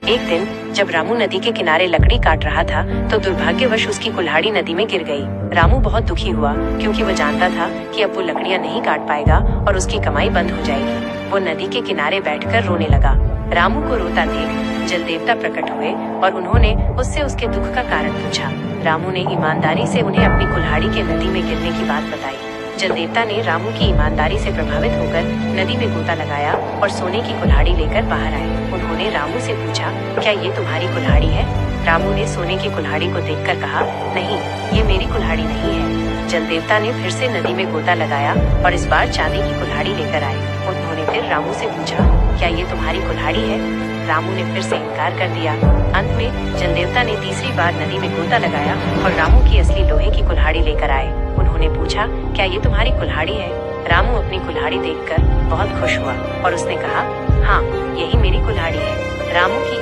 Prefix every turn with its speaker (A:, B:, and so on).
A: एक दिन जब रामू नदी के किनारे लकड़ी काट रहा था तो दुर्भाग्यवश उसकी कुल्हाड़ी नदी में गिर गई। रामू बहुत दुखी हुआ क्योंकि वो जानता था कि अब वो लकड़ियां नहीं काट पाएगा और उसकी कमाई बंद हो जाएगी। वो नदी के किनारे बैठकर रोने लगा। रामू को रोता देख जल देवता प्रकट हुए और उन्होंने उससे उसके दुख का कारण पूछा। रामू ने ईमानदारी से उन्हें अपनी कुल्हाड़ी के नदी में गिरने की बात बताई। जल देवता ने रामू की ईमानदारी से प्रभावित होकर नदी में गोता लगाया और सोने की कुल्हाड़ी लेकर बाहर आए। उन्होंने रामू से पूछा, क्या ये तुम्हारी कुल्हाड़ी है? रामू ने सोने की कुल्हाड़ी को देखकर कहा, नहीं, ये मेरी कुल्हाड़ी नहीं है। जल देवता ने फिर से नदी में गोता लगाया और इस बार चांदी की कुल्हाड़ी लेकर आए। उन्होंने फिर रामू से पूछा, क्या ये तुम्हारी कुल्हाड़ी है? रामू ने फिर से इनकार कर दिया। अंत में जल देवता ने तीसरी बार नदी में गोता लगाया और रामू की असली लोहे की कुल्हाड़ी लेकर आए। उन्होंने पूछा, क्या ये तुम्हारी कुल्हाड़ी है? रामू अपनी कुल्हाड़ी देखकर बहुत खुश हुआ और उसने कहा, हाँ, यही मेरी कुल्हाड़ी है। रामू की